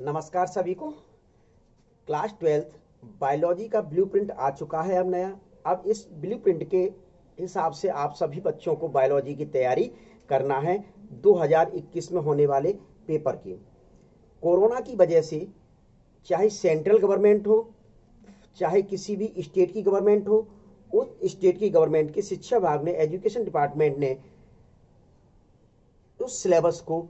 नमस्कार सभी को। क्लास 12th बायोलॉजी का ब्लूप्रिंट आ चुका है अब नया। अब इस ब्लूप्रिंट के हिसाब से आप सभी बच्चों को बायोलॉजी की तैयारी करना है 2021 में होने वाले पेपर की। कोरोना की वजह से चाहे सेंट्रल गवर्नमेंट हो चाहे किसी भी स्टेट की गवर्नमेंट हो, उस स्टेट की गवर्नमेंट के शिक्षा विभाग ने, एजुकेशन डिपार्टमेंट ने उस सिलेबस को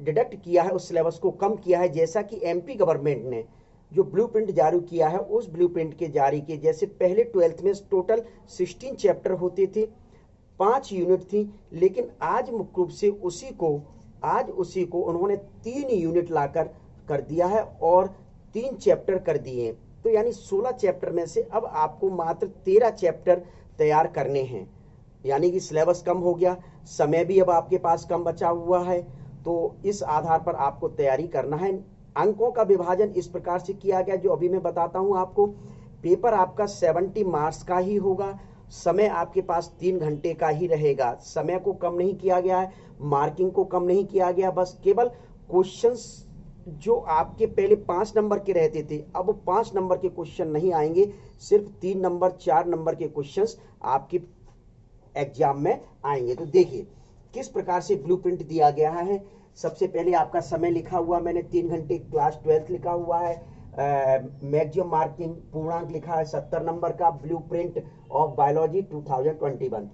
डिडक्ट किया है, उस सिलेबस को कम किया है। जैसा कि एमपी गवर्नमेंट ने जो ब्लूप्रिंट जारी किया है, उस ब्लूप्रिंट के जारी के जैसे पहले 12th में टोटल 16 चैप्टर होते थे, 5 यूनिट थी, लेकिन आज मुख्य रूप से उसी को उन्होंने 3 यूनिट लाकर कर दिया है और 3 चैप्टर कर दिए। तो यानी 16 चैप्टर में से अब आपको मात्र 13 चैप्टर तैयार करने हैं। यानी कि सिलेबस कम हो गया, समय भी अब आपके पास कम बचा हुआ है, तो इस आधार पर आपको तैयारी करना है। अंकों का विभाजन इस प्रकार से किया गया जो अभी मैं बताता हूं आपको। पेपर आपका 70 मार्क्स का ही होगा, समय आपके पास 3 घंटे का ही रहेगा। समय को कम नहीं किया गया है, मार्किंग को कम नहीं किया गया, बस केवल क्वेश्चंस जो आपके पहले 5 नंबर के रहते थे, अब वो 5 नंबर के क्वेश्चन नहीं आएंगे, सिर्फ 3 नंबर 4 नंबर के क्वेश्चंस आपके एग्जाम में आएंगे। तो देखिए किस प्रकार से ब्लूप्रिंट दिया गया है। सबसे पहले आपका समय लिखा हुआ मैंने 3 घंटे, क्लास 12th लिखा हुआ है, मैक्सिमम मार्किंग पूर्णांक लिखा है 70 नंबर का, ब्लूप्रिंट ऑफ बायोलॉजी 2021।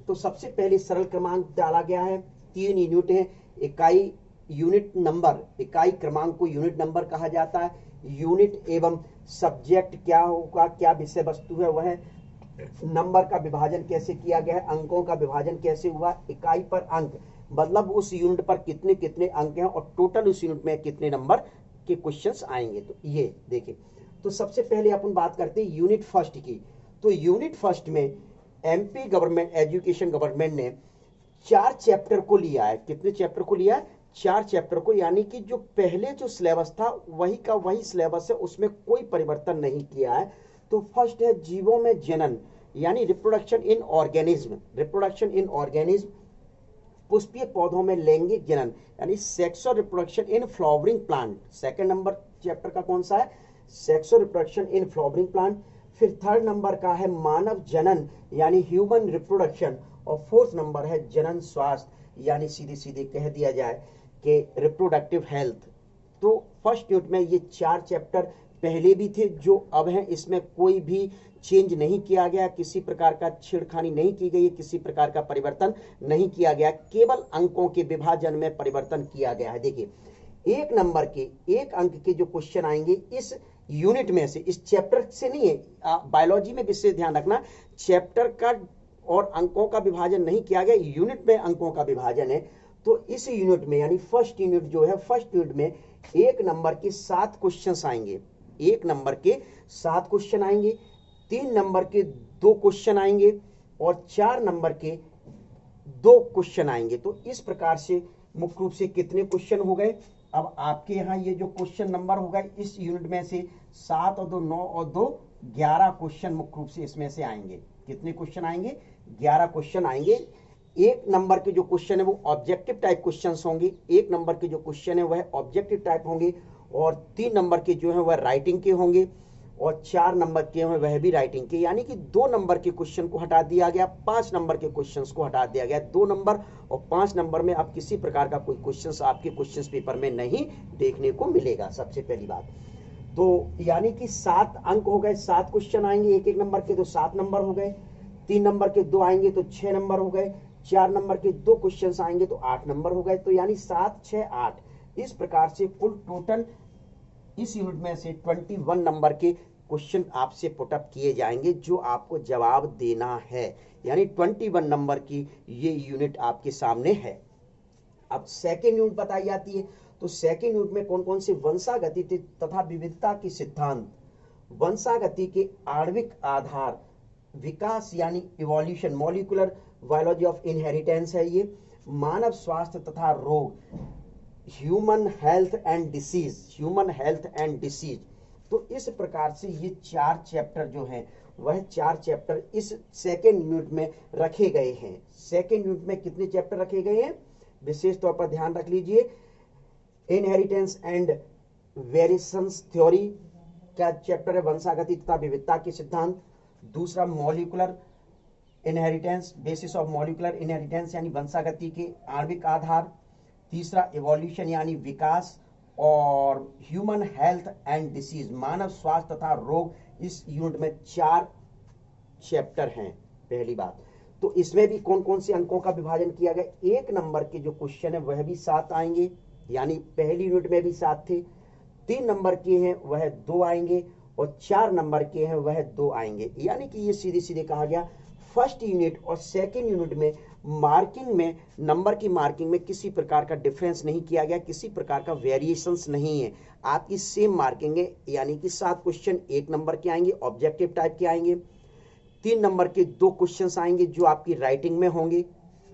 तो सबसे पहले सरल क्रमांक डाला गया है, 3 यूनिट है। इकाई यूनिट नंबर, इकाई क्रमांक को यूनिट नंबर कहा जाता है। यूनिट एवं सब्जेक्ट क्या होगा, क्या विषय वस्तु है, वह नंबर का विभाजन कैसे किया गया है, अंकों का विभाजन कैसे हुआ, इकाई पर अंक मतलब उस यूनिट पर कितने कितने अंक हैं और टोटल उस यूनिट में कितने नंबर के क्वेश्चंस आएंगे। तो ये देखिए, तो सबसे पहले अपन बात करते हैं यूनिट फर्स्ट की। तो यूनिट फर्स्ट में एमपी गवर्नमेंट, एजुकेशन गवर्नमेंट ने 4 चैप्टर को लिया है। कितने चैप्टर को लिया है? 4 चैप्टर को, यानी कि जो पहले जो सिलेबस था वही का वही सिलेबस है, उसमें कोई परिवर्तन नहीं किया है। तो फर्स्ट है जीवों में जनन, यानी reproduction in organism, reproduction in organism. पुष्पीय पौधों में लैंगिक जनन, यानी sexual reproduction in flowering plant. Second number chapter का कौन सा है? Sexual reproduction in flowering plant. फिर थर्ड नंबर का है मानव जनन, यानी ह्यूमन रिप्रोडक्शन। और फोर्थ नंबर है जनन स्वास्थ्य, यानी सीधे सीधे कह दिया जाए कि रिप्रोडक्टिव हेल्थ। तो फर्स्ट यूनिट में ये 4 चैप्टर पहले भी थे जो अब हैं, इसमें कोई भी चेंज नहीं किया गया, किसी प्रकार का छेड़खानी नहीं की गई, किसी प्रकार का परिवर्तन नहीं किया गया, केवल अंकों के विभाजन में परिवर्तन किया गया है। देखिए 1 नंबर के 1 अंक के जो क्वेश्चन आएंगे इस यूनिट में से, इस चैप्टर से नहीं है। बायोलॉजी में विशेष ध्यान रखना, चैप्टर का और अंकों का विभाजन नहीं किया गया, यूनिट में अंकों का विभाजन है। तो इस यूनिट में यानी फर्स्ट यूनिट जो है, फर्स्ट यूनिट में 1 नंबर के 7 क्वेश्चन आएंगे, 1 नंबर के 7 क्वेश्चन आएंगे, 3 नंबर के 2 क्वेश्चन आएंगे और 4 नंबर के 2 क्वेश्चन आएंगे। तो इस प्रकार से मुख्य रूप से कितने क्वेश्चन हो गए? अब आपके यहाँ ये जो क्वेश्चन नंबर होगा इस यूनिट में से 7 और 2 9 और 2 11 क्वेश्चन मुख्य रूप से इसमें से आएंगे। कितने क्वेश्चन आएंगे? 11 क्वेश्चन आएंगे। 1 नंबर के जो क्वेश्चन है वो ऑब्जेक्टिव टाइप क्वेश्चन होंगे, 1 नंबर के जो क्वेश्चन है वह ऑब्जेक्टिव टाइप होंगे और 3 नंबर के जो है वह राइटिंग के होंगे और 4 नंबर के हैं वह भी राइटिंग के। यानी कि 2 नंबर के क्वेश्चन को हटा दिया गया, 5 नंबर के क्वेश्चंस को हटा दिया गया। 2 नंबर और 5 नंबर में अब किसी प्रकार का कोई क्वेश्चंस आपके क्वेश्चंस पेपर में नहीं देखने को मिलेगा, सबसे पहली बात। तो यानी कि 7 अंक हो गए, 7 क्वेश्चन आएंगे 1 नंबर के, तो 7 नंबर हो गए। 3 नंबर के 2 आएंगे तो 6 नंबर हो गए। 4 नंबर के 2 क्वेश्चन आएंगे तो 8 नंबर हो गए। तो यानी 7 6 8, इस प्रकार से कुल टोटल इस यूनिट में से 21 नंबर के क्वेश्चन आपसे पुटअप किए जाएंगे जो आपको जवाब देना है। यानी 21 नंबर की ये यूनिट आपके सामने है। अब सेकेंड यूनिट बताई जाती है। तो सेकेंड यूनिट में कौन कौन से वंशागति तथा विविधता के सिद्धांत, वंशागति के आणविक आधार, विकास यानी evolution, molecular biology of inheritance है ये, मानव स्वास्थ्य तथा रोग, human health and disease, human health and disease. तो इस प्रकार से ये 4 चैप्टर जो हैं वह 4 चैप्टर इस सेकेंड यूनिट में रखे गए हैं। सेकेंड यूनिट में कितने चैप्टर रखे गए हैं? विशेष तौर पर ध्यान रख लीजिए, इनहेरिटेंस एंड वेरिएशंस थ्योरी का चैप्टर है, वंशागति तथा विविधता के सिद्धांत। दूसरा molecular inheritance, basis of molecular inheritance यानी वंशागति के आणविक आधार। तीसरा इवोल्यूशन यानी विकास। और ह्यूमन हेल्थ एंड डिसीज, मानव स्वास्थ्य तथा रोग। इस यूनिट में 4 चैप्टर हैं। पहली बात तो इसमें भी कौन कौन से अंकों का विभाजन किया गया, 1 नंबर के जो क्वेश्चन है वह भी 7 आएंगे, यानी पहली यूनिट में भी 7 थे। 3 नंबर के हैं वह 2 आएंगे, और 4 नंबर के हैं वह 2 आएंगे। यानी कि ये सीधे सीधे कहा गया फर्स्ट यूनिट और सेकेंड यूनिट में मार्किंग में, नंबर की मार्किंग में किसी प्रकार का डिफरेंस नहीं किया गया, किसी प्रकार का वेरिएशंस नहीं है, आपकी सेम मार्किंग है। यानी कि 7 क्वेश्चन 1 नंबर के आएंगे, ऑब्जेक्टिव टाइप के आएंगे। 3 नंबर के 2 क्वेश्चन आएंगे जो आपकी राइटिंग में होंगे।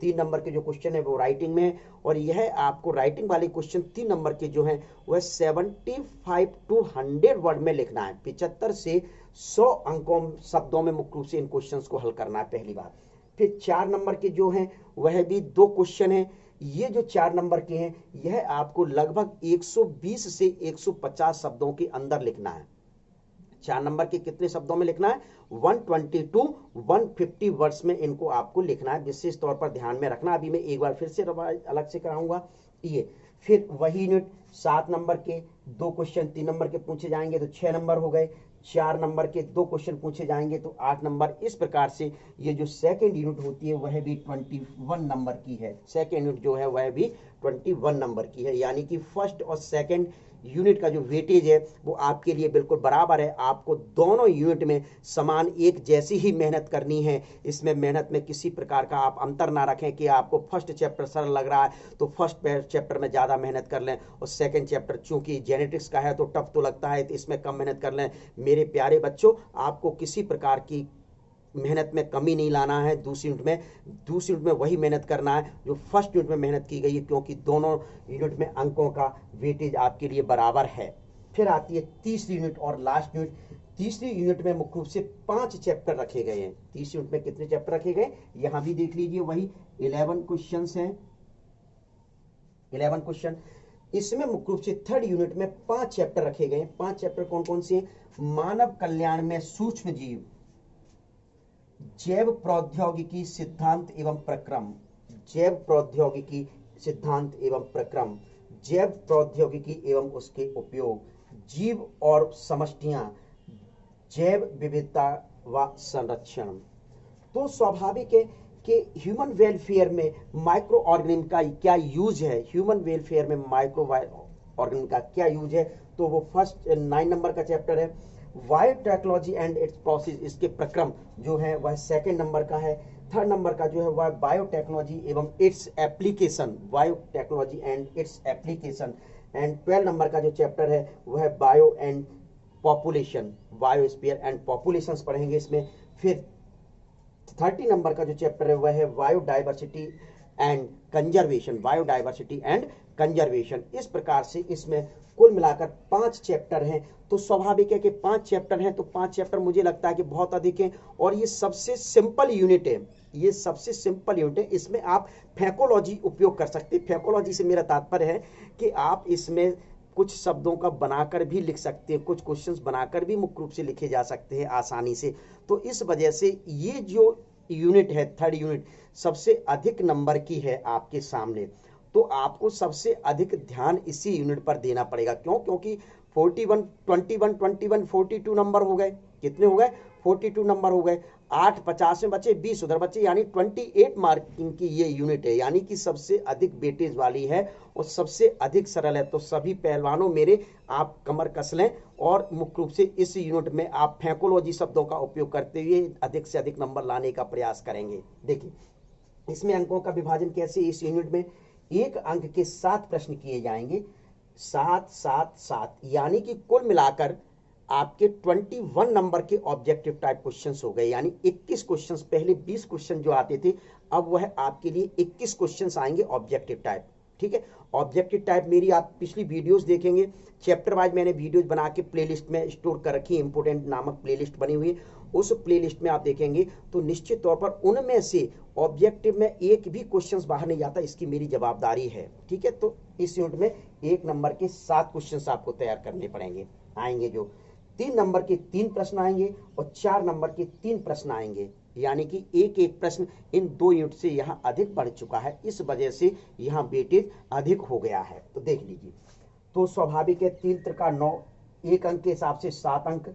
3 नंबर के जो क्वेश्चन है वो राइटिंग में है, और यह आपको राइटिंग वाले क्वेश्चन 3 नंबर के जो हैं वह 75 to 100 वर्ड में लिखना है। 75 से 100 अंकों शब्दों में मुख्य रूप से इन क्वेश्चंस को हल करना है, पहली बात। फिर 4 नंबर के जो हैं वह भी 2 क्वेश्चन हैं। ये जो 4 नंबर के हैं यह आपको लगभग 120 से 150 शब्दों के अंदर लिखना है। 4 नंबर के कितने शब्दों में लिखना है, 120 to 150 वर्ड्स में इनको आपको लिखना है, विशेष तौर पर ध्यान में रखना। अभी मैं एक बार फिर से अलग से कराऊंगा ये। फिर वही यूनिट 7 नंबर के 2 क्वेश्चन 3 नंबर के पूछे जाएंगे तो 6 नंबर हो गए। 4 नंबर के 2 क्वेश्चन पूछे जाएंगे तो 8 नंबर। इस प्रकार से ये जो सेकेंड यूनिट होती है वह भी 21 नंबर की है। सेकेंड यूनिट जो है वह भी 21 नंबर की है। यानी कि फर्स्ट और सेकेंड यूनिट का जो वेटेज है वो आपके लिए बिल्कुल बराबर है। आपको दोनों यूनिट में समान एक जैसी ही मेहनत करनी है। इसमें मेहनत में किसी प्रकार का आप अंतर ना रखें कि आपको फर्स्ट चैप्टर सरल लग रहा है तो फर्स्ट चैप्टर में ज़्यादा मेहनत कर लें, और सेकंड चैप्टर चूंकि जेनेटिक्स का है तो टफ तो लगता है तो इसमें कम मेहनत कर लें। मेरे प्यारे बच्चों, आपको किसी प्रकार की मेहनत में कमी नहीं लाना है। दूसरी यूनिट में वही मेहनत करना है जो फर्स्ट यूनिट में मेहनत की गई है, क्योंकि दोनों यूनिट में अंकों का वेटेज आपके लिए बराबर है। फिर आती है तीसरी यूनिट और लास्ट यूनिट। तीसरी यूनिट में मुख्य रूप से 5 चैप्टर रखे गए हैं। तीसरी यूनिट में कितने चैप्टर रखे गए, यहां भी देख लीजिए, वही 11 क्वेश्चन हैं, 11 क्वेश्चन। इसमें मुख्य रूप से थर्ड यूनिट में 5 चैप्टर रखे गए हैं। 5 चैप्टर कौन कौन से हैं, मानव कल्याण में सूक्ष्म जीव, जैव प्रौद्योगिकी सिद्धांत एवं प्रक्रम, जैव प्रौद्योगिकी सिद्धांत एवं प्रक्रम, जैव प्रौद्योगिकी एवं उसके उपयोग, जीव और समष्टियां, जैव विविधता व संरक्षण। तो स्वाभाविक है कि ह्यूमन वेलफेयर में माइक्रो ऑर्गेनिज्म का क्या यूज है, ह्यूमन वेलफेयर में माइक्रो ऑर्गेनिज्म का क्या यूज है, तो वो फर्स्ट 9 नंबर का चैप्टर है। बायोटेक्नोलॉजी एंड इट्स प्रोसेस, इसके प्रक्रम जो है वह 2nd नंबर का है। 3rd नंबर का जो है वह बायोटेक्नोलॉजी एवं its application, biotechnology and its application. And 12 number का जो चैप्टर है वह bio and population, biosphere and populations पढ़ेंगे इसमें। फिर 30 नंबर का जो चैप्टर है वह है biodiversity and conservation, biodiversity and conservation. इस प्रकार से इसमें कुल मिलाकर 5 चैप्टर हैं। तो स्वाभाविक है कि 5 चैप्टर हैं तो 5 चैप्टर मुझे लगता है कि बहुत अधिक हैं, और ये सबसे सिंपल यूनिट है, ये सबसे सिंपल यूनिट है। इसमें आप फैकोलॉजी उपयोग कर सकते हैं। फैकोलॉजी से मेरा तात्पर्य है कि आप इसमें कुछ शब्दों का बनाकर भी लिख सकते हैं, कुछ क्वेश्चंस बनाकर भी मुख्य रूप से लिखे जा सकते हैं आसानी से। तो इस वजह से ये जो यूनिट है, थर्ड यूनिट, सबसे अधिक नंबर की है आपके सामने। तो आपको सबसे अधिक ध्यान इसी यूनिट पर देना पड़ेगा। क्यों? क्योंकि 41, 21, 21, 42 नंबर हो गए। कितने हो गए? 42 नंबर हो गए। 8 50 में बचे, 20 उधर बचे, यानी 28 मार्किंग की ये यूनिट है, यानी कि सबसे अधिक वेटेज वाली है और सबसे अधिक सरल है। तो सभी पहलवानों मेरे, आप कमर कस लें और मुख्य रूप से इस यूनिट में आप फैकोलॉजी शब्दों का उपयोग करते हुए अधिक से अधिक नंबर लाने का प्रयास करेंगे। देखिए इसमें अंकों का विभाजन कैसे, इस यूनिट में 1 अंक के 7 प्रश्न किए जाएंगे, 7 7 7, यानी कि कुल मिलाकर आपके 21 नंबर के ऑब्जेक्टिव टाइप क्वेश्चंस हो गए। यानी 21 क्वेश्चंस, पहले 20 क्वेश्चन जो आते थे अब वह आपके लिए 21 क्वेश्चंस आएंगे ऑब्जेक्टिव टाइप। ठीक है। ऑब्जेक्टिव टाइप मेरी आप पिछली वीडियोस देखेंगे, चैप्टर वाइज मैंने वीडियोस बना के प्लेलिस्ट में स्टोर कर रखी है, इंपोर्टेंट नामक प्लेलिस्ट बनी हुई है, उस प्लेलिस्ट में आप देखेंगे तो निश्चित तौर पर उनमें से ऑब्जेक्टिव में एक भी क्वेश्चंस बाहर नहीं जाता, इसकी मेरी जवाबदारी है, ठीक है। तो इस यूनिट में 1 नंबर के 7 क्वेश्चंस आपको तैयार करने पड़ेंगे, आएंगे जो 3 नंबर के 3 प्रश्न आएंगे और 4 नंबर के 3 प्रश्न आएंगे, यानी कि एक एक प्रश्न इन 2 यूनिट से यहाँ अधिक बढ़ चुका है, इस वजह से यहाँ वेटेज अधिक हो गया है। तो देख लीजिए, तो स्वाभाविक है 3 त्रिका 9, 1 अंक के हिसाब से 7 अंक,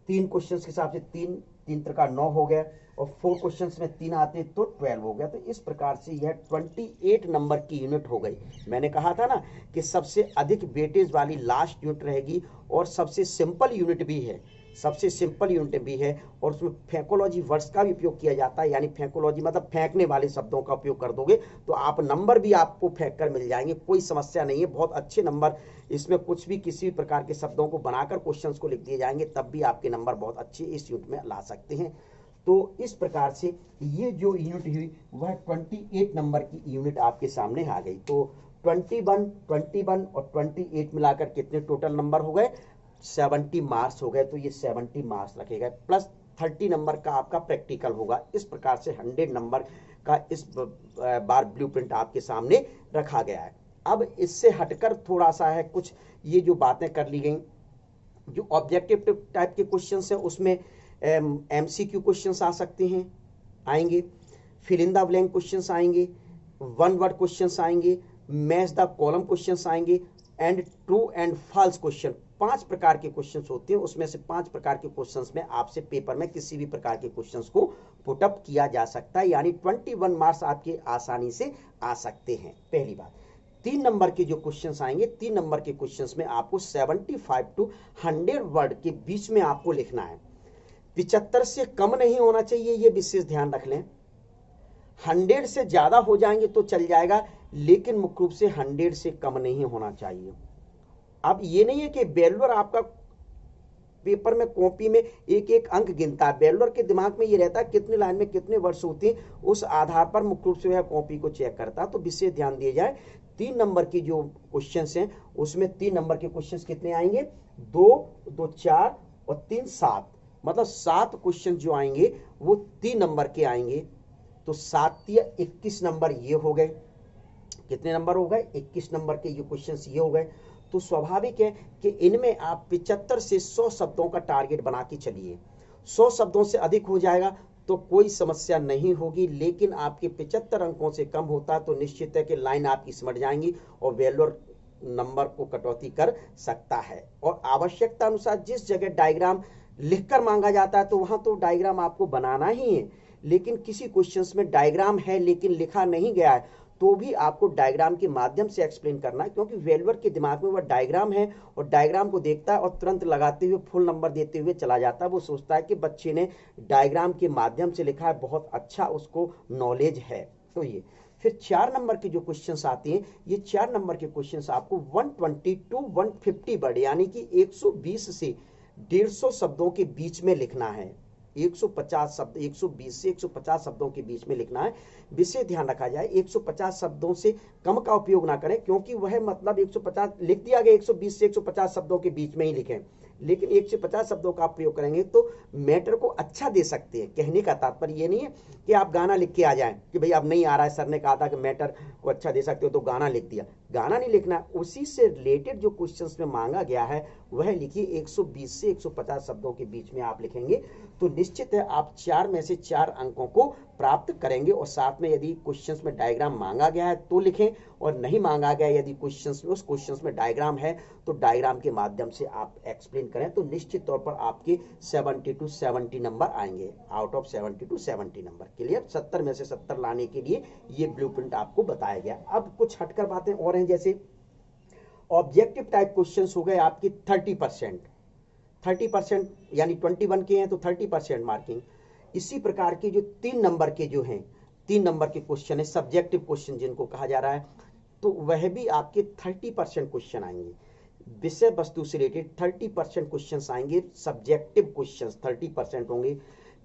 3 क्वेश्चन के हिसाब से 3 त्रिका 9 हो गया, और 4 क्वेश्चंस में 3 आते तो 12 हो गया। तो इस प्रकार से यह 28 नंबर की यूनिट हो गई। मैंने कहा था ना कि सबसे अधिक वेटेज वाली लास्ट यूनिट रहेगी और सबसे सिंपल यूनिट भी है, सबसे सिंपल यूनिट भी है, और उसमें फेंकोलॉजी वर्ड्स का भी उपयोग किया जाता है, यानी फेंकोलॉजी मतलब फेंकने वाले शब्दों का उपयोग कर दोगे तो आप नंबर भी आपको फेंक कर मिल जाएंगे, कोई समस्या नहीं है, बहुत अच्छे नंबर। इसमें कुछ भी किसी भी प्रकार के शब्दों को बनाकर क्वेश्चंस को लिख दिए जाएंगे, तब भी आपके नंबर बहुत अच्छे इस यूनिट में ला सकते हैं। तो इस प्रकार से ये जो यूनिट हुई वह 28 नंबर की यूनिट आपके सामने आ गई। तो 21 और 28 मिलाकर कितने टोटल नंबर हो गए, 70 मार्क्स हो गए। तो ये 70 मार्क्स रखे गए, प्लस 30 नंबर का आपका प्रैक्टिकल होगा। इस प्रकार से 100 नंबर का इस बार ब्लूप्रिंट आपके सामने रखा गया है। अब इससे हटकर थोड़ा सा है, कुछ ये जो बातें कर ली गई, जो ऑब्जेक्टिव टाइप के क्वेश्चंस हैं उसमें MCQ क्वेश्चंस आ सकते हैं, आएंगे, fill in the blank questions आएंगे, वन वर्ड क्वेश्चंस आएंगे, मैच द कॉलम क्वेश्चंस आएंगे, and true and false question. 5 प्रकार के क्वेश्चंस होते हैं, उसमें से 5 प्रकार के क्वेश्चंस में आपसे पेपर में किसी भी प्रकार के क्वेश्चंस को पुटअप किया जा सकता है, यानी 21 मार्क्स आपके आसानी से आ सकते हैं। पहली बात, 3 नंबर के जो क्वेश्चंस आएंगे, 3 नंबर के क्वेश्चंस में आपको 75 to 100 वर्ड के बीच में आपको लिखना है। 75 से कम नहीं होना चाहिए, ये विशेष ध्यान रख लें। 100 से ज्यादा हो जाएंगे तो चल जाएगा, लेकिन मुख्य रूप से 100 से कम नहीं होना चाहिए। अब ये नहीं है कि बेलवर आपका पेपर में कॉपी में एक एक अंक गिनता है, बेलवर के दिमाग में ये रहता है कितने लाइन में कितने वर्ड्स होते हैं, उस आधार पर मुख्य रूप से वह कॉपी को चेक करता है। तो विशेष ध्यान दिया जाए, 3 नंबर की जो क्वेश्चंस हैं उसमें 3 नंबर के क्वेश्चंस कितने आएंगे, 2, 2, 4 और 3, 7, मतलब 7 क्वेश्चन जो आएंगे वो 3 नंबर के आएंगे। तो 7 या 21 नंबर ये हो गए, कितने नंबर हो गए, 21 नंबर के ये क्वेश्चंस ये हो गए। तो स्वाभाविक है कि इनमें आप 75 से 100 शब्दों का टारगेट बना के चलिए। 100 शब्दों से अधिक हो जाएगा तो कोई समस्या नहीं होगी, लेकिन आपके 75 अंकों से कम होता है तो निश्चित है कि लाइन आपकी सिमट जाएंगी और वेल्योर नंबर को कटौती कर सकता है। और आवश्यकता अनुसार जिस जगह डायग्राम लिखकर मांगा जाता है तो वहां तो डायग्राम आपको बनाना ही है, लेकिन किसी क्वेश्चंस में डायग्राम है लेकिन लिखा नहीं गया है तो भी आपको डायग्राम के माध्यम से एक्सप्लेन करना है, क्योंकि वेल्वर के दिमाग में वह डायग्राम है और डायग्राम को देखता है और तुरंत लगाते हुए फुल नंबर देते हुए चला जाता है। वो सोचता है कि बच्चे ने डायग्राम के माध्यम से लिखा है, बहुत अच्छा उसको नॉलेज है। तो ये फिर 4 नंबर के जो क्वेश्चंस आते हैं, ये 4 नंबर के क्वेश्चंस आपको 120 to 150 वर्ड यानी कि 120 से 150 शब्दों के बीच में लिखना है। 150 शब्द, 120 से 150 शब्दों के बीच में लिखना है। विशेष ध्यान रखा जाए 150 शब्दों से कम का उपयोग ना करें, क्योंकि वह मतलब 150 लिख दिया गया, 120 से 150 शब्दों के बीच में ही लिखें, लेकिन 150 शब्दों का प्रयोग करेंगे तो मैटर को अच्छा दे सकते हैं। कहने का तात्पर्य ये नहीं है कि आप गाना लिख के आ जाएं कि भाई अब नहीं आ रहा है, सर ने कहा था कि मैटर को अच्छा दे सकते हो तो गाना लिख दिया। गाना नहीं लिखना, उसी से रिलेटेड जो क्वेश्चंस में मांगा गया है वह लिखिए। 120 से 150 शब्दों के बीच में आप लिखेंगे तो निश्चित है आप 4 में से 4 अंकों को प्राप्त करेंगे। और साथ में यदि क्वेश्चंस में डायग्राम मांगा गया है तो लिखें, और नहीं मांगा गया, यदि क्वेश्चंस में उस क्वेश्चंस में डायग्राम है तो डायग्राम के माध्यम से आप एक्सप्लेन करें, तो निश्चित तौर पर आपके 70 to 70 नंबर आएंगे। Out of 70 to 70 number clear. 70 में से 70 लाने के लिए ये ब्लूप्रिंट आपको बताया गया। अब कुछ हटकर बातें और हैं, जैसे ऑब्जेक्टिव टाइप क्वेश्चंस हो गए आपकी 30% यानी 21 के हैं तो 30% मार्किंग। इसी प्रकार के जो 3 नंबर के जो हैं, 3 नंबर के क्वेश्चन है सब्जेक्टिव क्वेश्चन जिनको कहा जा रहा है, तो वह भी आपके 30% क्वेश्चन आएंगे। विषय वस्तु से रिलेटेड 30% क्वेश्चन आएंगे, सब्जेक्टिव क्वेश्चन 30% होंगे।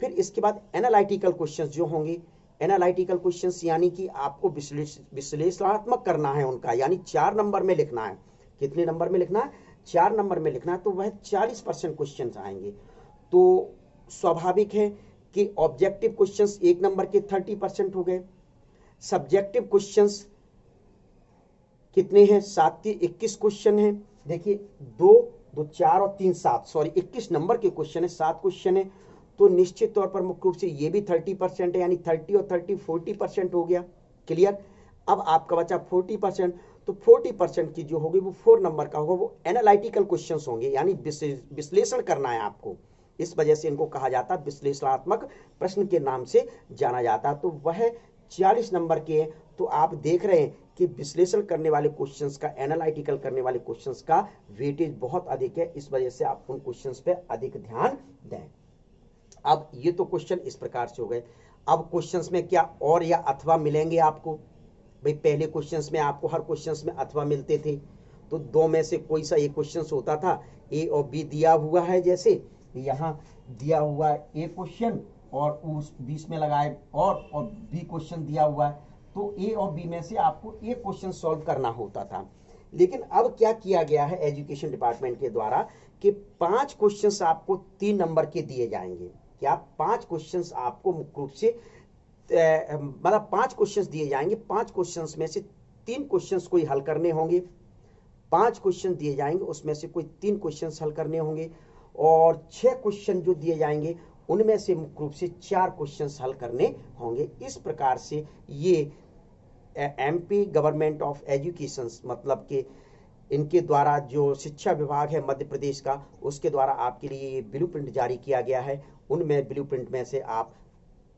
फिर इसके बाद एनालिटिकल क्वेश्चन जो होंगे एनालिटिकल क्वेश्चंस यानी कि आपको विश्लेषणात्मक करना है उनका, यानी 4 नंबर में लिखना है। कितने नंबर में लिखना है? 4 नंबर में लिखना है, तो वह 40% क्वेश्चन आएंगे। तो स्वाभाविक है कि ऑब्जेक्टिव क्वेश्चंस 1 नंबर के 30% हो गए। सब्जेक्टिव क्वेश्चंस कितने हैं? 7 के 21 क्वेश्चन हैं। देखिए 2 2 4 और 3 7, सॉरी 21 नंबर के क्वेश्चन है, 7 क्वेश्चन है। तो निश्चित तौर पर मुख्य रूप से ये भी 30% है, यानी 30 और 30 40% हो गया। क्लियर? अब आपका बचा 40%। तो 40% की जो होगी वो 4 नंबर का होगा, वो एनालिटिकल क्वेश्चंस होंगे, यानी विश्लेषण करना है आपको। इस वजह से इनको कहा जाता है विश्लेषणात्मक प्रश्न के नाम से जाना जाता है। तो वह 40 नंबर के हैं। तो आप देख रहे हैं कि विश्लेषण करने वाले क्वेश्चंस का, एनालिटिकल करने वाले क्वेश्चंस का वेटेज बहुत अधिक है। इस वजह से आप उन क्वेश्चंस पे अधिक ध्यान दें। अब ये तो क्वेश्चन इस प्रकार से हो गए। अब क्वेश्चंस में क्या और या अथवा मिलेंगे आपको? भाई पहले क्वेश्चंस में आपको हर क्वेश्चंस में अथवा मिलते थे, तो दो में से कोई सा एक क्वेश्चंस होता था। ए और बी दिया हुआ है, जैसे यहाँ दिया हुआ है ए क्वेश्चन और उस बीच में लगाए और बी क्वेश्चन दिया हुआ है, तो ए और बी में से आपको एक क्वेश्चन सॉल्व करना होता था। लेकिन अब क्या किया गया है एजुकेशन डिपार्टमेंट के द्वारा कि 5 क्वेश्चंस आपको 3 नंबर के दिए जाएंगे। क्या 5 क्वेश्चंस आपको मुख्य रूप से मतलब 5 क्वेश्चंस दिए जाएंगे। 5 क्वेश्चंस में से 3 क्वेश्चंस कोई हल करने होंगे। 5 क्वेश्चन दिए जाएंगे, उसमें से कोई 3 क्वेश्चंस हल करने होंगे, और 6 क्वेश्चन जो दिए जाएंगे उनमें से मुख्य रूप से 4 क्वेश्चंस हल करने होंगे। इस प्रकार से ये एमपी गवर्नमेंट ऑफ एजुकेशन, मतलब कि इनके द्वारा जो शिक्षा विभाग है मध्य प्रदेश का, उसके द्वारा आपके लिए ये ब्लूप्रिंट जारी किया गया है। उनमें ब्लूप्रिंट में से आप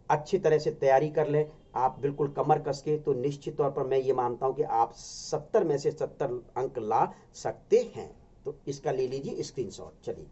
अच्छी तरह से तैयारी कर लें, आप बिल्कुल कमर कस के, तो निश्चित तौर पर मैं ये मानता हूं कि आप 70 में से 70 अंक ला सकते हैं। तो इसका ले लीजिए स्क्रीनशॉट। चलिए।